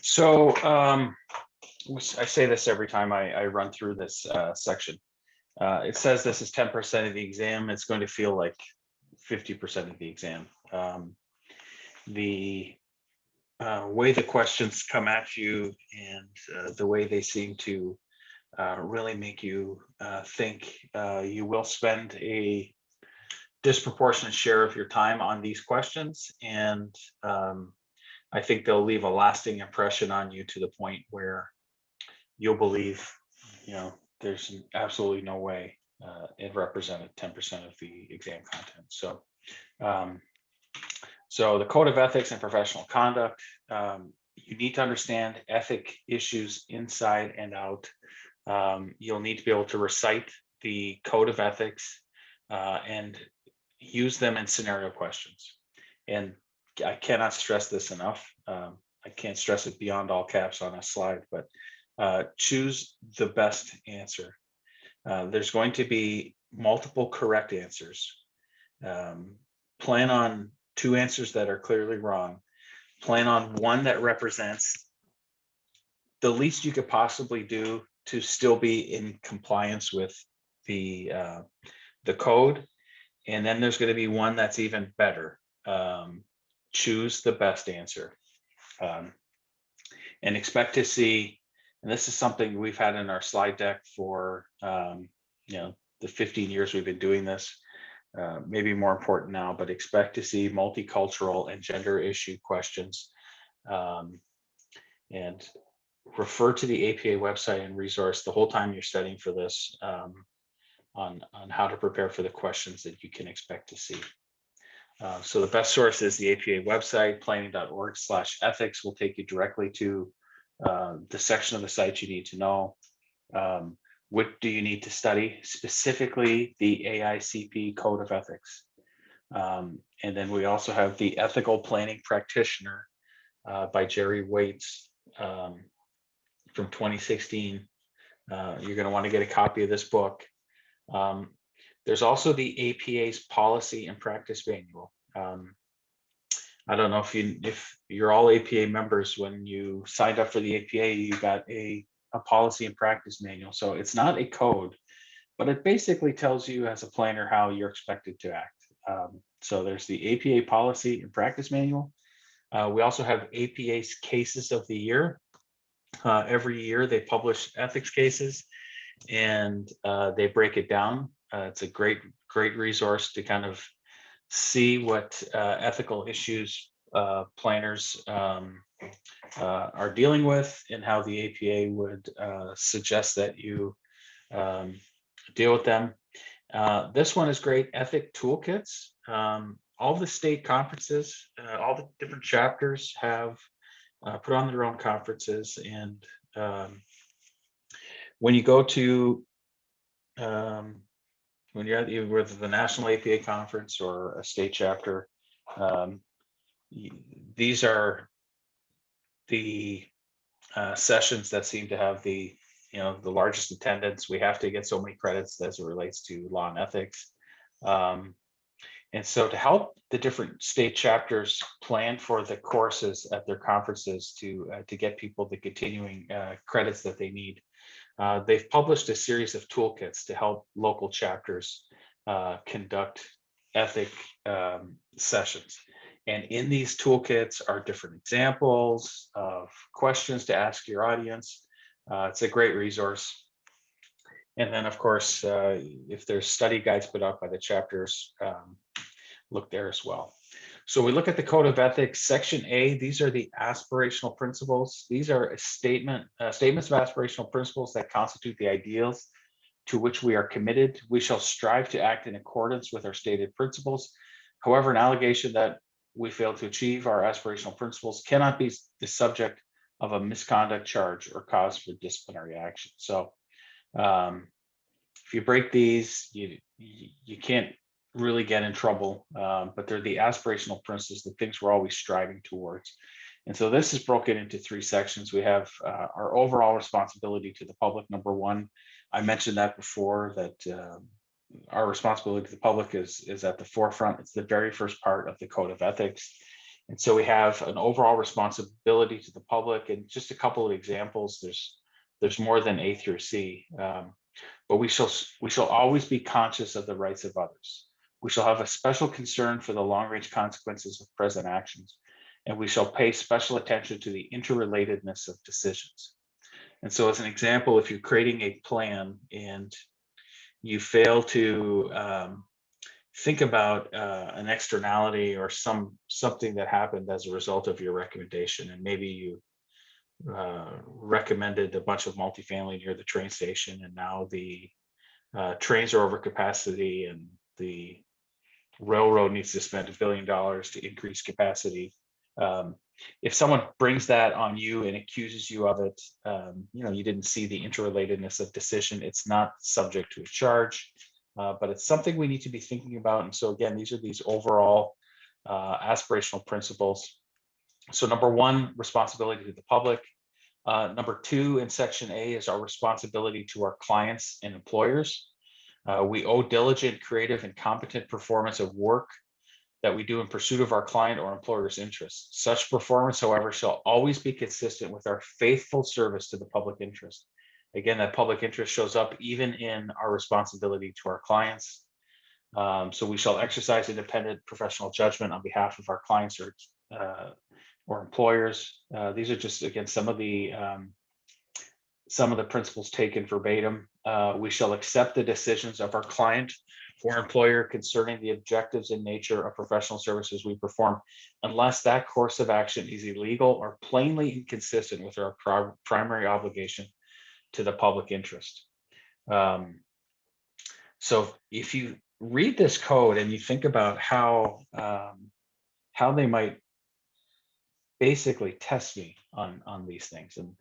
So I say this every time I run through this section. It says this is 10% of the exam. It's going to feel like 50% of the exam. The way the questions come at you and the way they seem to really make you think, you will spend a disproportionate share of your time on these questions, and I think they'll leave a lasting impression on you to the point where you'll believe, there's absolutely no way it represented 10% of the exam content. So, so the Code of Ethics and Professional Conduct, you need to understand ethic issues inside and out. You'll need to be able to recite the Code of Ethics and use them in scenario questions. And I cannot stress this enough. I can't stress it beyond all caps on a slide, but choose the best answer. There's going to be multiple correct answers. Plan on 2 answers that are clearly wrong. Plan on one that represents the least you could possibly do to still be in compliance with the code. And then there's going to be one that's even better. Choose the best answer. And expect to see, and this is something we've had in our slide deck for the 15 years we've been doing this, maybe more important now, but expect to see multicultural and gender issue questions. And refer to the APA website and resource the whole time you're studying for this on how to prepare for the questions that you can expect to see. So the best source is the APA website. Planning.org/ethics will take you directly to the section of the site you need to know. What do you need to study? Specifically, the AICP Code of Ethics. And then we also have the Ethical Planning Practitioner by Jerry Waits from 2016. You're going to want to get a copy of this book. There's also the APA's Policy and Practice Manual. I don't know if you're all APA members. When you signed up for the APA, you got a policy and practice manual. So it's not a code, but it basically tells you as a planner how you're expected to act. So there's the APA Policy and Practice Manual. We also have APA's Cases of the Year. Every year they publish ethics cases and they break it down. It's a great resource to kind of see what ethical issues planners are dealing with and how the APA would suggest that you deal with them. This one is great. Ethic toolkits. All the state conferences, all the different chapters have put on their own conferences, and when you go to when you're at either the National APA Conference or a state chapter, these are the sessions that seem to have the largest attendance. We have to get so many credits as it relates to law and ethics. And so to help the different state chapters plan for the courses at their conferences to get people the continuing credits that they need, they've published a series of toolkits to help local chapters conduct ethic sessions. And in these toolkits are different examples of questions to ask your audience. It's a great resource. And then, of course, if there's study guides put out by the chapters, look there as well. So we look at the Code of Ethics, Section A. These are the aspirational principles. These are statements of aspirational principles that constitute the ideals to which we are committed. We shall strive to act in accordance with our stated principles. However, an allegation that we fail to achieve our aspirational principles cannot be the subject of a misconduct charge or cause for disciplinary action. So if you break these, you can't really get in trouble, but they're the aspirational principles, the things we're always striving towards. And so this is broken into 3 sections. We have our overall responsibility to the public. Number 1, I mentioned that before, that our responsibility to the public is at the forefront. It's the very first part of the Code of Ethics. And so we have an overall responsibility to the public, and just a couple of examples. There's more than A through C, but we shall always be conscious of the rights of others. We shall have a special concern for the long-range consequences of present actions, and we shall pay special attention to the interrelatedness of decisions. And so, as an example, if you're creating a plan and you fail to think about an externality or something that happened as a result of your recommendation, and maybe you recommended a bunch of multifamily near the train station, and now the trains are over capacity and the railroad needs to spend $1 billion to increase capacity. If someone brings that on you and accuses you of it, you didn't see the interrelatedness of decision, it's not subject to a charge. But it's something we need to be thinking about. And so again, these are these overall aspirational principles. So number one, responsibility to the public. Number two in section A is our responsibility to our clients and employers. We owe diligent, creative, and competent performance of work that we do in pursuit of our client or employer's interests. Such performance, however, shall always be consistent with our faithful service to the public interest. Again, that public interest shows up even in our responsibility to our clients. So we shall exercise independent professional judgment on behalf of our clients or employers. These are just, again, some of the principles taken verbatim. We shall accept the decisions of our client or employer concerning the objectives and nature of professional services we perform, unless that course of action is illegal or plainly inconsistent with our primary obligation to the public interest. So if you read this code and you think about how they might basically test me on these things, and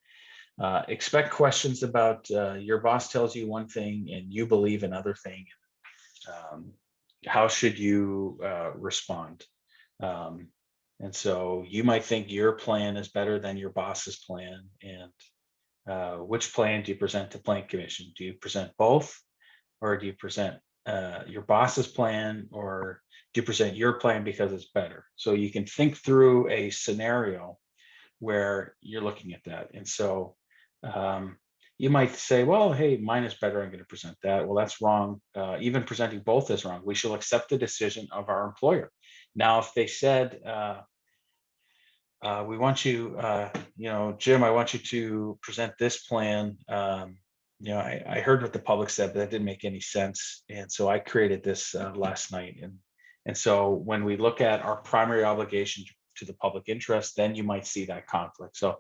expect questions about your boss tells you one thing and you believe another thing. How should you respond? And so you might think your plan is better than your boss's plan, and which plan do you present to Plan Commission? Do you present both, or do you present your boss's plan, or do you present your plan because it's better? So you can think through a scenario where you're looking at that. And so you might say, well, hey, mine is better, I'm going to present that. Well, that's wrong. Even presenting both is wrong. We shall accept the decision of our employer. Now, if they said, we want you, Jim, I want you to present this plan. I heard what the public said, but that didn't make any sense. And so I created this last night. And so when we look at our primary obligation to the public interest, then you might see that conflict. So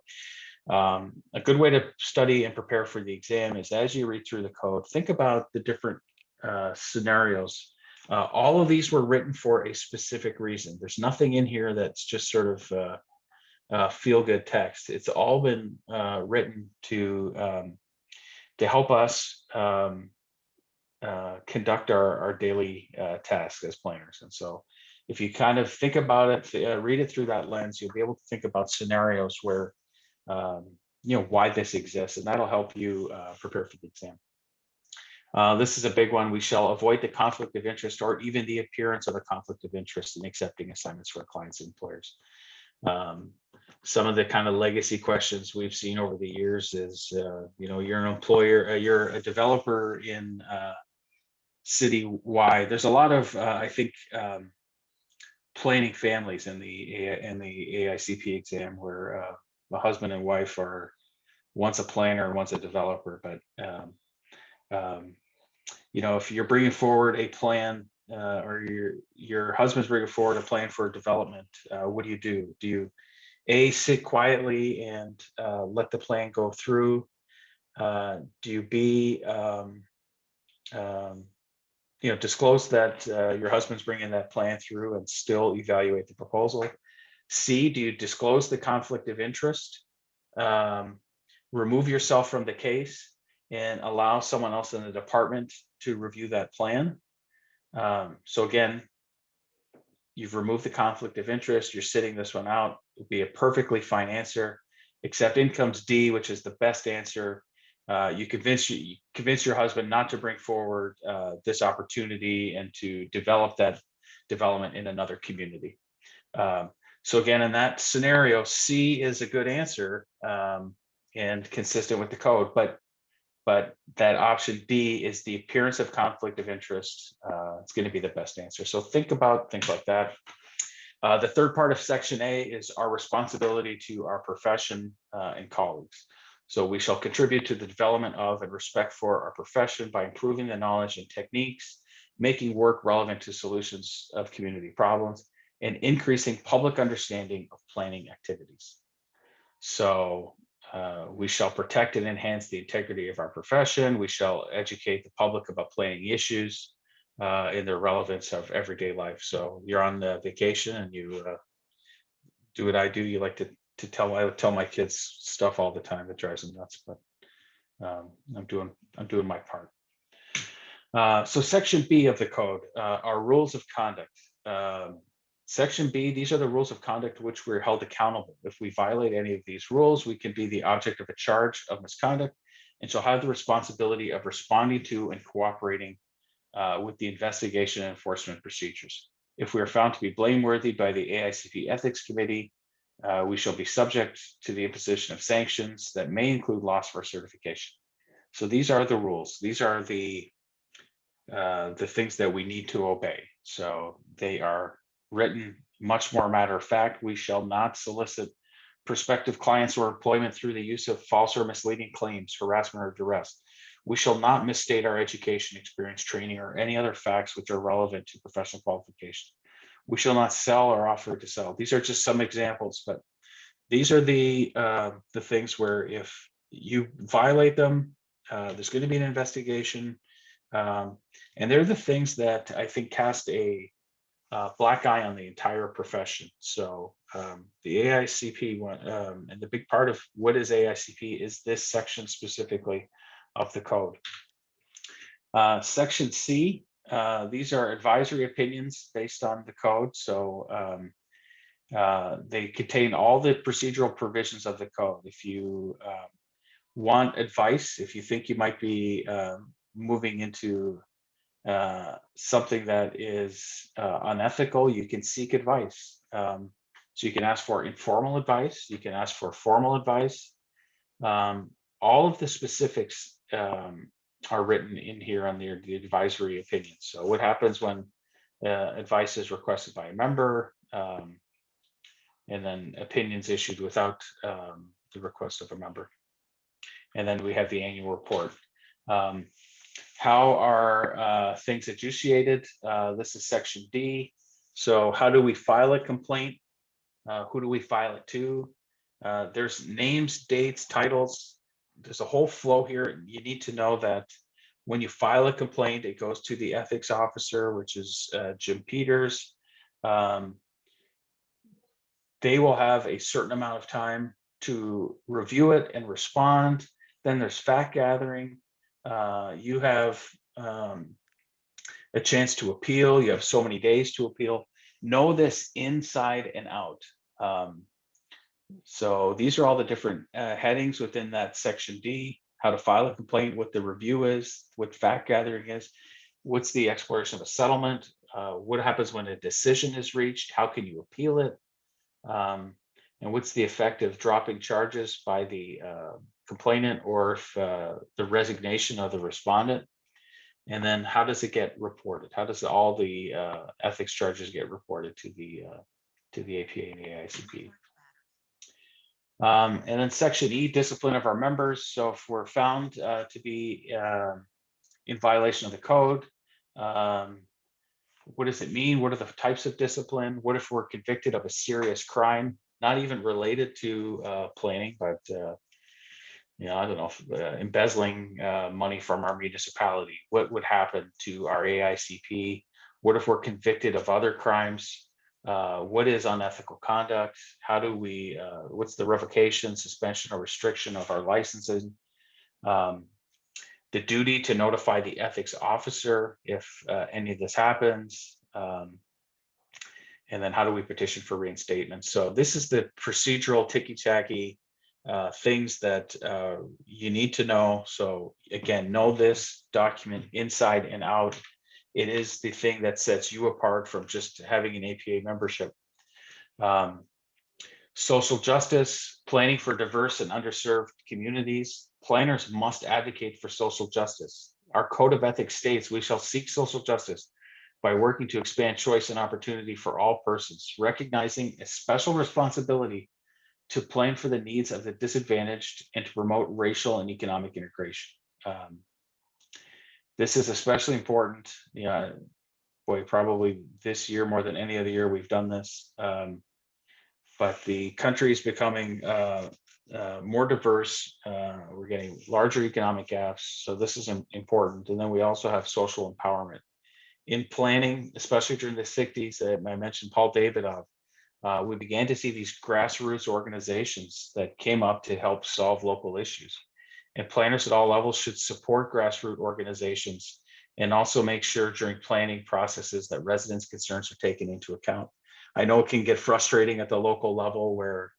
a good way to study and prepare for the exam is, as you read through the code, think about the different scenarios. All of these were written for a specific reason. There's nothing in here that's just sort of feel-good text. It's all been written to help us conduct our daily tasks as planners. And so if you kind of think about it, read it through that lens, you'll be able to think about scenarios where why this exists, and that'll help you prepare for the exam. This is a big one. We shall avoid the conflict of interest or even the appearance of a conflict of interest in accepting assignments for our clients and employers. Some of the kind of legacy questions we've seen over the years is, you're an employer, you're a developer in city Y. There's a lot of, I think, planning families in the AICP exam where the husband and wife are once a planner and once a developer. But if you're bringing forward a plan, or your husband's bringing forward a plan for development, what do? Do you A, sit quietly and let the plan go through? Do you B, disclose that your husband's bringing that plan through and still evaluate the proposal? C, do you disclose the conflict of interest, remove yourself from the case, and allow someone else in the department to review that plan? So again, you've removed the conflict of interest, you're sitting this one out. It would be a perfectly fine answer, except in comes D, which is the best answer. You convince your husband not to bring forward this opportunity and to develop that development in another community. So again, in that scenario, C is a good answer and consistent with the code, but that option B is the appearance of conflict of interest. It's going to be the best answer. So think about things like that. The third part of section A is our responsibility to our profession and colleagues. So we shall contribute to the development of and respect for our profession by improving the knowledge and techniques, making work relevant to solutions of community problems, and increasing public understanding of planning activities. So we shall protect and enhance the integrity of our profession. We shall educate the public about planning issues in their relevance of everyday life. So you're on vacation and you do what I do. You like to tell. I would tell my kids stuff all the time that drives them nuts, but I'm doing my part. So section B of the code are rules of conduct. Section B, these are the rules of conduct which we're held accountable. If we violate any of these rules, we can be the object of a charge of misconduct and shall have the responsibility of responding to and cooperating with the investigation and enforcement procedures. If we are found to be blameworthy by the AICP Ethics Committee, we shall be subject to the imposition of sanctions that may include loss of our certification. So these are the rules. These are the things that we need to obey. So they are written much more matter of fact. We shall not solicit prospective clients or employment through the use of false or misleading claims, harassment, or duress. We shall not misstate our education, experience, training, or any other facts which are relevant to professional qualification. We shall not sell or offer to sell. These are just some examples, but these are the things where if you violate them, there's going to be an investigation. And they're the things that I think cast a black eye on the entire profession. So the AICP one, and the big part of what is AICP is this section specifically of the code. Section C, these are advisory opinions based on the code. So they contain all the procedural provisions of the code. If you want advice, if you think you might be moving into something that is unethical, you can seek advice. So you can ask for informal advice, you can ask for formal advice. All of the specifics are written in here on the advisory opinion. So what happens when advice is requested by a member, and then opinions issued without the request of a member. And then we have the annual report. How are things adjudicated? This is section D. So how do we file a complaint? Who do we file it to? There's names, dates, titles. There's a whole flow here. You need to know that when you file a complaint, it goes to the ethics officer, which is Jim Peters. They will have a certain amount of time to review it and respond. Then there's fact gathering. You have a chance to appeal. You have so many days to appeal. Know this inside and out. So these are all the different headings within that section D, how to file a complaint, what the review is, what fact gathering is, what's the exploration of a settlement, what happens when a decision is reached, how can you appeal it, and what's the effect of dropping charges by the complainant or if the resignation of the respondent, and then how does it get reported? How does all the ethics charges get reported to the APA and the AICP? And then section E, discipline of our members. So if we're found to be in violation of the code, what does it mean? What are the types of discipline? What if we're convicted of a serious crime, not even related to planning, but I don't know, embezzling money from our municipality? What would happen to our AICP? What if we're convicted of other crimes? What is unethical conduct? How do we, what's the revocation, suspension, or restriction of our licensing? The duty to notify the ethics officer if any of this happens. And then how do we petition for reinstatement? So this is the procedural ticky-tacky things that you need to know. So again, know this document inside and out. It is the thing that sets you apart from just having an APA membership. Social justice, planning for diverse and underserved communities. Planners must advocate for social justice. Our code of ethics states we shall seek social justice by working to expand choice and opportunity for all persons, recognizing a special responsibility to plan for the needs of the disadvantaged and to promote racial and economic integration. This is especially important. Yeah, boy, probably this year more than any other year we've done this. But the country is becoming more diverse. We're getting larger economic gaps. So this is important. And then we also have social empowerment. In planning, especially during the 60s, I mentioned Paul Davidoff, we began to see these grassroots organizations that came up to help solve local issues. And planners at all levels should support grassroots organizations and also make sure during planning processes that residents' concerns are taken into account. I know it can get frustrating at the local level where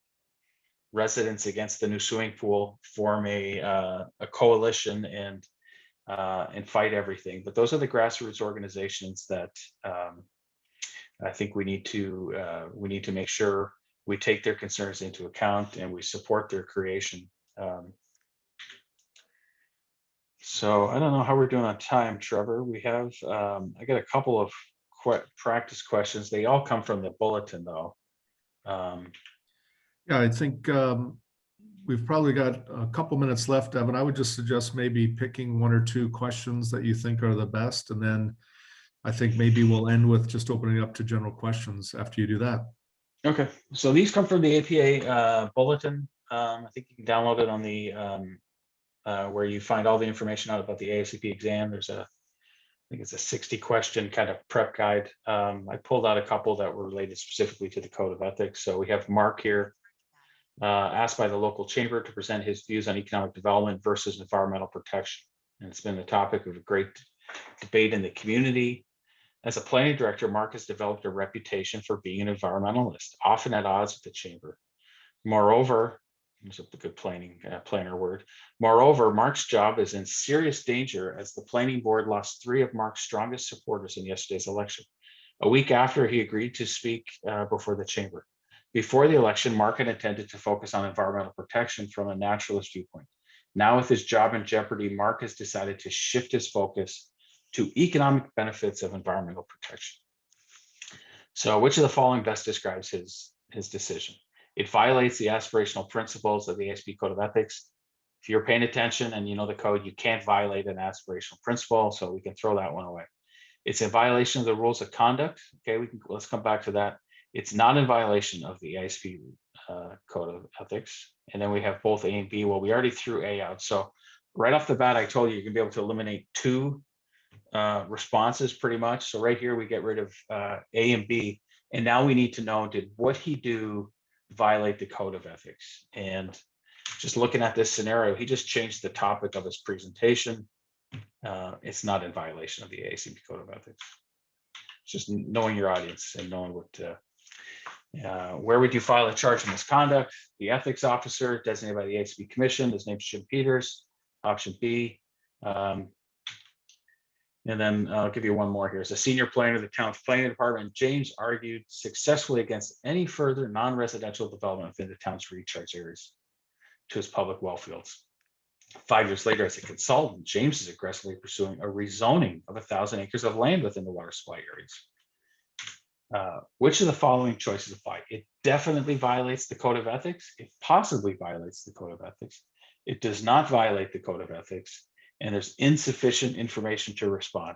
residents against the new swimming pool form a coalition and fight everything. But those are the grassroots organizations that I think we need to make sure we take their concerns into account and we support their creation. So I don't know how we're doing on time, Trevor. We have I got a couple of practice questions. They all come from the bulletin, though. Yeah, I think we've probably got a couple minutes left, Devin. I would just suggest maybe picking one or two questions that you think are the best, and then I think maybe we'll end with just opening up to general questions after you do that. Okay, so these come from the APA bulletin. I think you can download it on the where you find all the information out about the AICP exam. There's I think it's a 60 question kind of prep guide. I pulled out a couple that were related specifically to the Code of Ethics. So we have Mark here, asked by the local chamber to present his views on economic development versus environmental protection. And it's been the topic of a great debate in the community. As a planning director, Mark has developed a reputation for being an environmentalist, often at odds with the chamber. Moreover, there's a good planner word. Moreover, Mark's job is in serious danger as the planning board lost 3 of Mark's strongest supporters in yesterday's election, a week after he agreed to speak before the chamber. Before the election, Mark had intended to focus on environmental protection from a naturalist viewpoint. Now, with his job in jeopardy, Mark has decided to shift his focus to economic benefits of environmental protection. So which of the following best describes his decision? It violates the aspirational principles of the AICP Code of Ethics. If you're paying attention and you know the code, you can't violate an aspirational principle, so we can throw that one away. It's in violation of the rules of conduct. Okay, let's come back to that. It's not in violation of the AICP Code of Ethics. And then we have both A and B. Well, we already threw A out. So right off the bat, I told you you're gonna be able to eliminate 2 responses pretty much. So right here, we get rid of A and B. And now we need to know, did what he do violate the Code of Ethics? And just looking at this scenario, he just changed the topic of his presentation. It's not in violation of the AICP Code of Ethics. It's just knowing your audience and knowing what where would you file a charge of misconduct? The ethics officer designated by the AICP Commission. His name's Jim Peters. Option B. And then I'll give you one more here. As a senior planner of the town's planning department, James argued successfully against any further non-residential development within the town's recharge areas to his public well fields. 5 years later, as a consultant, James is aggressively pursuing a rezoning of 1,000 acres of land within the water supply areas. Which of the following choices apply? It definitely violates the Code of Ethics. It possibly violates the Code of Ethics. It does not violate the Code of Ethics. And there's insufficient information to respond.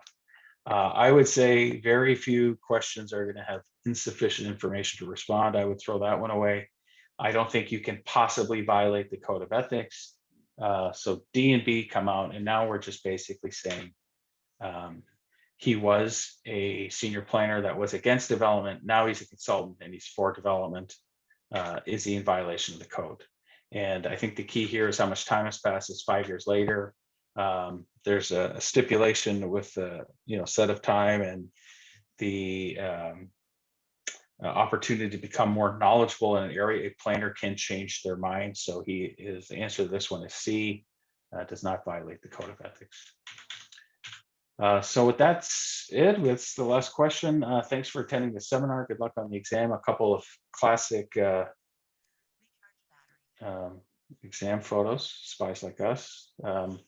I would say very few questions are going to have insufficient information to respond. I would throw that one away. I don't think you can possibly violate the Code of Ethics. So D and B come out, and now we're just basically saying he was a senior planner that was against development. Now he's a consultant and he's for development. Is he in violation of the code? And I think the key here is how much time has passed. It's 5 years later. There's a stipulation with a set of time and the opportunity to become more knowledgeable in an area. A planner can change their mind. So his answer to this one is C. Does not violate the Code of Ethics. So with that's it. That's the last question. Thanks for attending the seminar. Good luck on the exam. A couple of classic exam photos, spies like us. And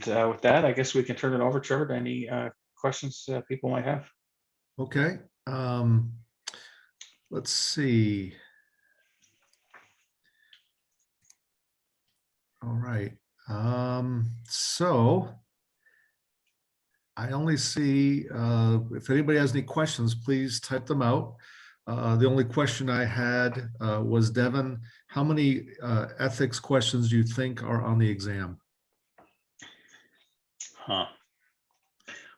with that, I guess we can turn it over, Trevor, to any questions people might have. Okay. Let's see. All right. So I only see, if anybody has any questions, please type them out. The only question I had was, Devin, how many ethics questions do you think are on the exam? Huh.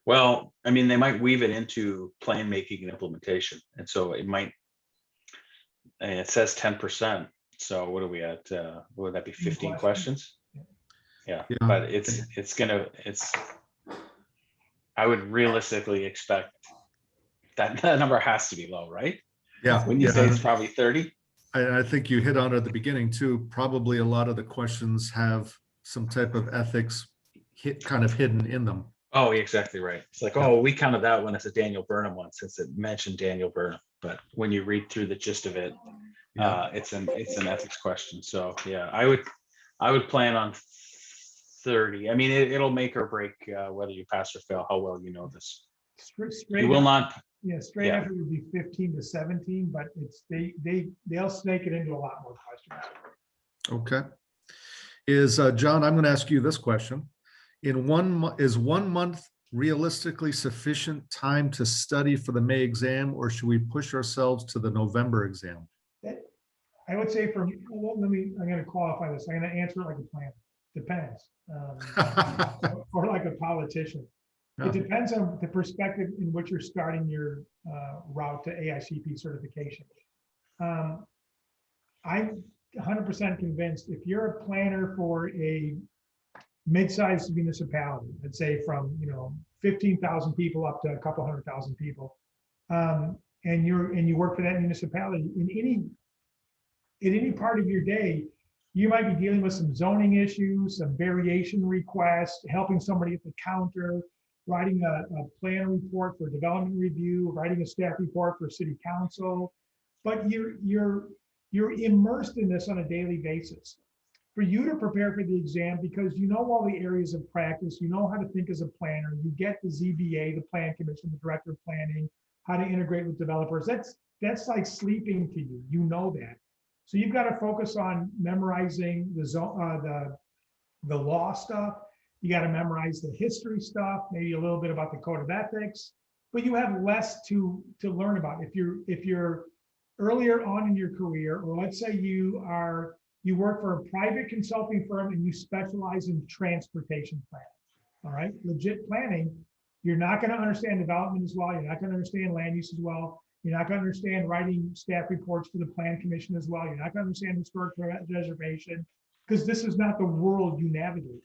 Well, I mean, they might weave it into plan making and implementation. And so it might, and it says 10%. So what are we at? What would that be? 15 questions? Yeah, Yeah. but I would realistically expect that number has to be low, right? Yeah. When you say it's probably 30. I think you hit on it at the beginning too. Probably a lot of the questions have some type of ethics kind of hidden in them. Oh, exactly right. It's like, oh, we counted that one as a Daniel Burnham one since it mentioned Daniel Burnham. But when you read through the gist of it, it's an ethics question. So yeah, I would plan on 30. I mean, it'll make or break whether you pass or fail, how well you know this. Straight You will up, not. yeah, straight yeah. up it would be 15 to 17, but it's they'll snake it into a lot more questions. Okay. John, I'm going to ask you this question. Is 1 month realistically sufficient time to study for the May exam, or should we push ourselves to the November exam? I would say I'm going to qualify this. I'm going to answer it like a planner. Depends. Or like a politician. Yeah. It depends on the perspective in which you're starting your route to AICP certification. I'm 100% convinced if you're a planner for a mid-sized municipality, let's say from 15,000 people up to a couple 100,000 people, and you work for that municipality, in any part of your day, you might be dealing with some zoning issues, some variation requests, helping somebody at the counter, writing a plan report for development review, writing a staff report for city council. But you're immersed in this on a daily basis. For you to prepare for the exam, because you know all the areas of practice, you know how to think as a planner, you get the ZBA, the plan commission, the director of planning, how to integrate with developers. That's like sleeping to you. You know that. So you've got to focus on memorizing the law stuff. You got to memorize the history stuff, maybe a little bit about the code of ethics, but you have less to learn about. If you're earlier on in your career, or let's say you work for a private consulting firm and you specialize in transportation planning, all right? Legit planning, you're not going to understand development as well. You're not going to understand land use as well. You're not going to understand writing staff reports for the plan commission as well. You're not going to understand historic preservation, because this is not the world you navigate.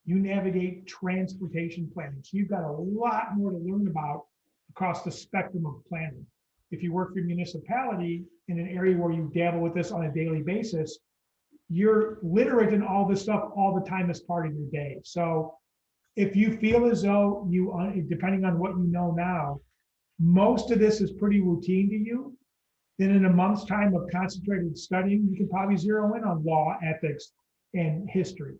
You navigate transportation planning. So you've got a lot more to learn about across the spectrum of planning. If you work for a municipality in an area where you dabble with this on a daily basis, you're literate in all this stuff all the time as part of your day. So if you feel as though depending on what you know now, most of this is pretty routine to you, then in a month's time of concentrated studying, you can probably zero in on law, ethics, and history.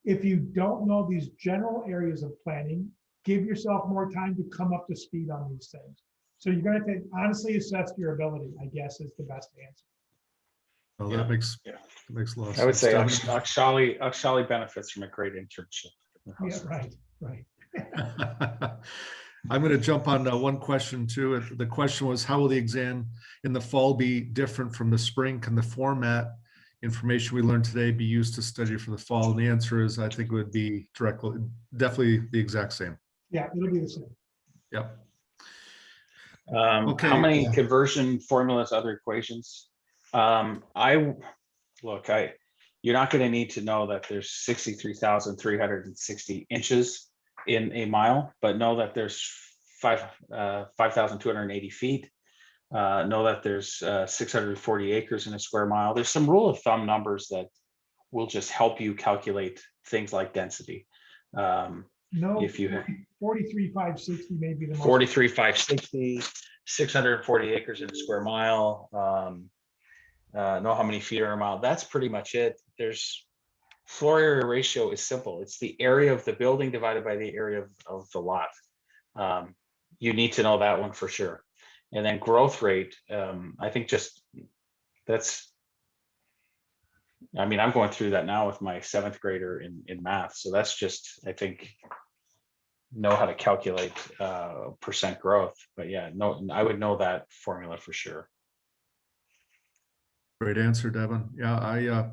If you don't know these general areas of planning, give yourself more time to come up to speed on these things. So you're going to honestly assess your ability, I guess, is the best answer. Oh, that makes a lot of sense. I would say Akshali benefits from a great internship. Yeah, right. I'm going to jump on one question too. The question was, how will the exam in the fall be different from the spring? Can the format information we learned today be used to study for the fall? And the answer is, I think it would be definitely the exact same. Yeah, it'll be the same. Yep. Okay. How many conversion formulas, other equations? You're not going to need to know that there's 63,360 inches in a mile, but know that there's 5,280 feet. Know that there's 640 acres in a square mile. There's some rule of thumb numbers that will just help you calculate things like density. If you have 43,560 may be the most. 43,560, 640 acres in a square mile. know how many feet are a mile. That's pretty much it. There's floor area ratio is simple. It's the area of the building divided by the area of the lot. You need to know that one for sure. And then growth rate, I think just that's, I mean, I'm going through that now with my 7th grader in math. So that's just, I think, know how to calculate percent growth. But yeah, no, I would know that formula for sure. Great answer, Devin. Yeah,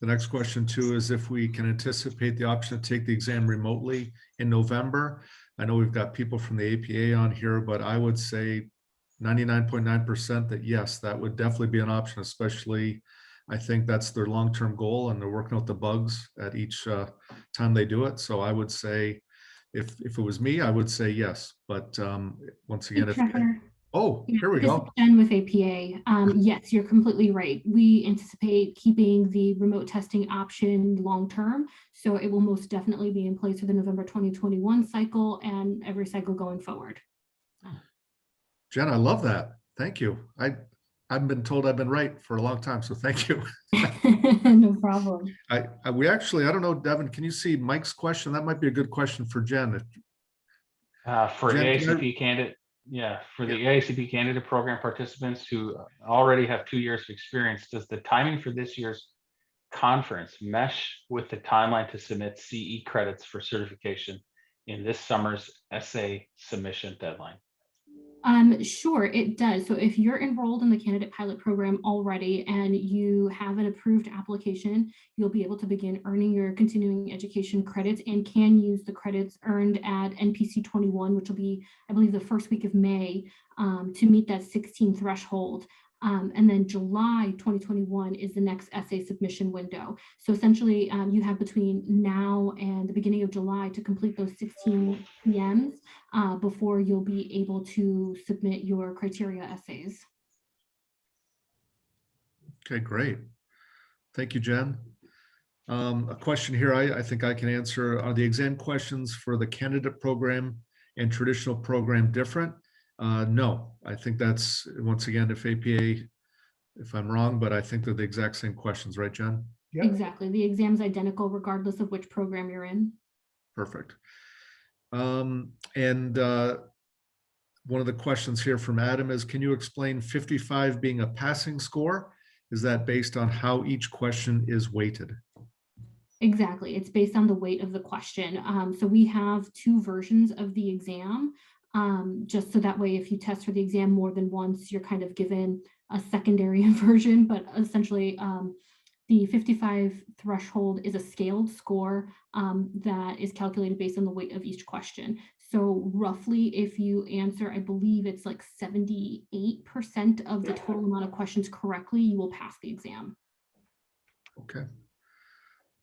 the next question too is if we can anticipate the option to take the exam remotely in November. I know we've got people from the APA on here, but I would say 99.9% that yes, that would definitely be an option, especially I think that's their long-term goal and they're working out the bugs at each time they do it. So I would say, if it was me, I would say yes. But once again, if oh, Yeah, here we this go. is Jen with APA. Yes, you're completely right. We anticipate keeping the remote testing option long-term. So it will most definitely be in place for the November 2021 cycle and every cycle going forward. Jen, I love that. Thank you. I've been told I've been right for a long time, so thank you. No problem. We actually, I don't know, Devin, can you see Mike's question? That might be a good question for Jen. For Jen, AICP candidate, yeah, for the AICP candidate program participants who already have 2 years of experience, does the timing for this year's conference mesh with the timeline to submit CE credits for certification in this summer's essay submission deadline? Sure, it does. So if you're enrolled in the candidate pilot program already and you have an approved application, you'll be able to begin earning your continuing education credits and can use the credits earned at NPC 21, which will be, I believe, the first week of May, to meet that 16 threshold. And then July 2021 is the next essay submission window. So essentially, you have between now and the beginning of July to complete those 16 PMs before you'll be able to submit your criteria essays. Okay, great. Thank you, Jen. A question here I think I can answer. Are the exam questions for the candidate program and traditional program different? No, I think that's, once again, if I'm wrong, but I think they're the exact same questions, right, Jen? Yep. Exactly. The exam's identical regardless of which program you're in. Perfect. And one of the questions here from Adam is, can you explain 55 being a passing score? Is that based on how each question is weighted? Exactly. It's based on the weight of the question. So we have 2 versions of the exam, just so that way if you test for the exam more than once, you're kind of given a secondary version, but essentially the 55 threshold is a scaled score that is calculated based on the weight of each question. So roughly, if you answer, I believe it's like 78% of the total amount of questions correctly, you will pass the exam. Okay.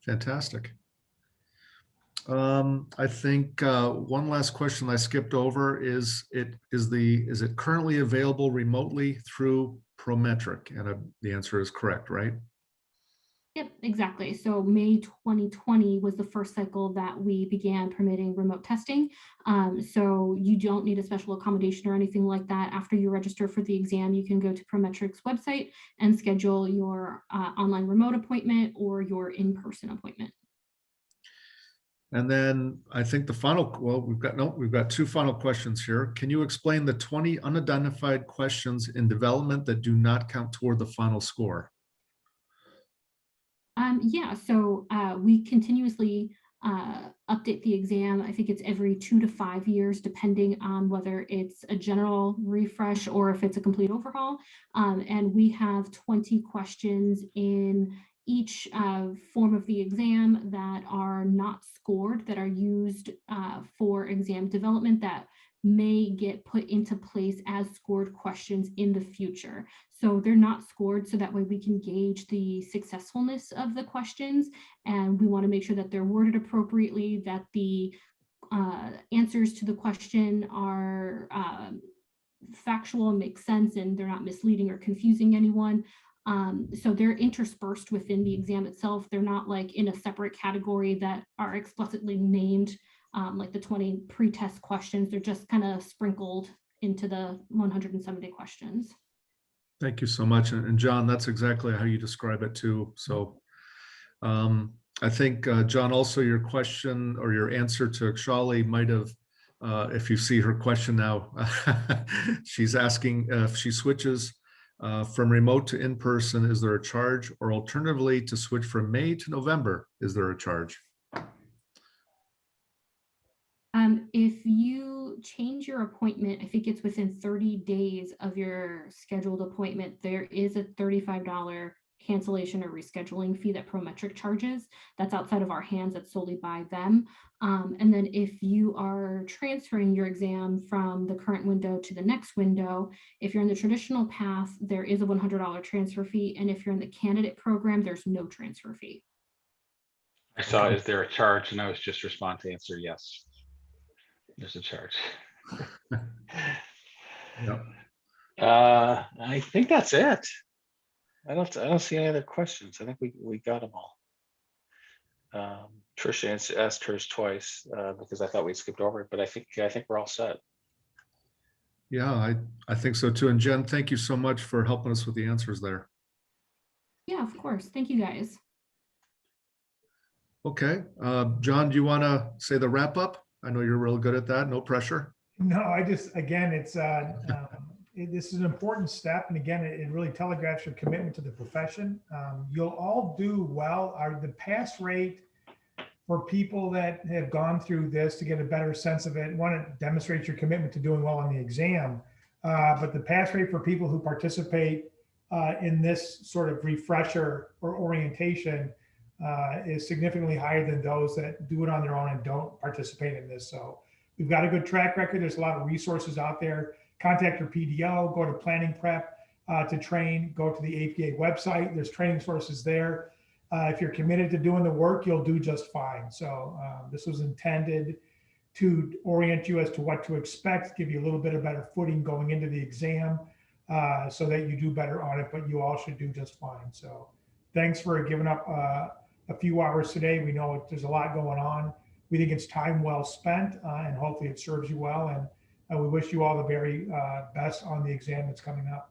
Fantastic. I think one last question I skipped over is it currently available remotely through Prometric? And the answer is correct, right? Yep, exactly. So May 2020 was the first cycle that we began permitting remote testing. So you don't need a special accommodation or anything like that. After you register for the exam, you can go to Prometric's website and schedule your online remote appointment or your in-person appointment. And then I think the final, well, we've got 2 final questions here. Can you explain the 20 unidentified questions in development that do not count toward the final score? Yeah, so we continuously update the exam. I think it's every 2 to 5 years, depending on whether it's a general refresh or if it's a complete overhaul. And we have 20 questions in each form of the exam that are not scored, that are used for exam development, that may get put into place as scored questions in the future. So they're not scored, so that way we can gauge the successfulness of the questions, and we want to make sure that they're worded appropriately, that the answers to the question are factual and make sense, and they're not misleading or confusing anyone. So they're interspersed within the exam itself. They're not like in a separate category that are explicitly named, like the 20 pre-test questions. They're just kind of sprinkled into the 170 questions. Thank you so much. And John, that's exactly how you describe it too. So I think, John, also your question or your answer to Shali might have, if you see her question now, she's asking if she switches from remote to in-person, is there a charge? Or alternatively, to switch from May to November, is there a charge? If you change your appointment, I think it's within 30 days of your scheduled appointment, there is a $35 cancellation or rescheduling fee that Prometric charges. That's outside of our hands, that's solely by them. And then if you are transferring your exam from the current window to the next window, if you're in the traditional path, there is a $100 transfer fee. And if you're in the candidate program, there's no transfer fee. I saw, is there a charge? And I was just responding to answer yes. There's a charge. Yep. I think that's it. I don't see any other questions. I think we got them all. Tricia asked hers twice because I thought we skipped over it, but I think we're all set. Yeah, I think so too. And Jen, thank you so much for helping us with the answers there. Yeah, of course. Thank you, guys. Okay, John, do you want to say the wrap up? I know you're real good at that. No pressure. No, I just, again, it's, this is an important step. And again, it really telegraphs your commitment to the profession. You'll all do well. The pass rate for people that have gone through this, to get a better sense of it, one, it demonstrates your commitment to doing well on the exam. But the pass rate for people who participate in this sort of refresher or orientation is significantly higher than those that do it on their own and don't participate in this. So we've got a good track record. There's a lot of resources out there. Contact your PDO, go to planning prep to train, go to the APA website. There's training sources there. If you're committed to doing the work, you'll do just fine. So this was intended to orient you as to what to expect, give you a little bit of better footing going into the exam so that you do better on it, but you all should do just fine. So thanks for giving up a few hours today. We know there's a lot going on. We think it's time well spent and hopefully it serves you well. And we wish you all the very best on the exam that's coming up.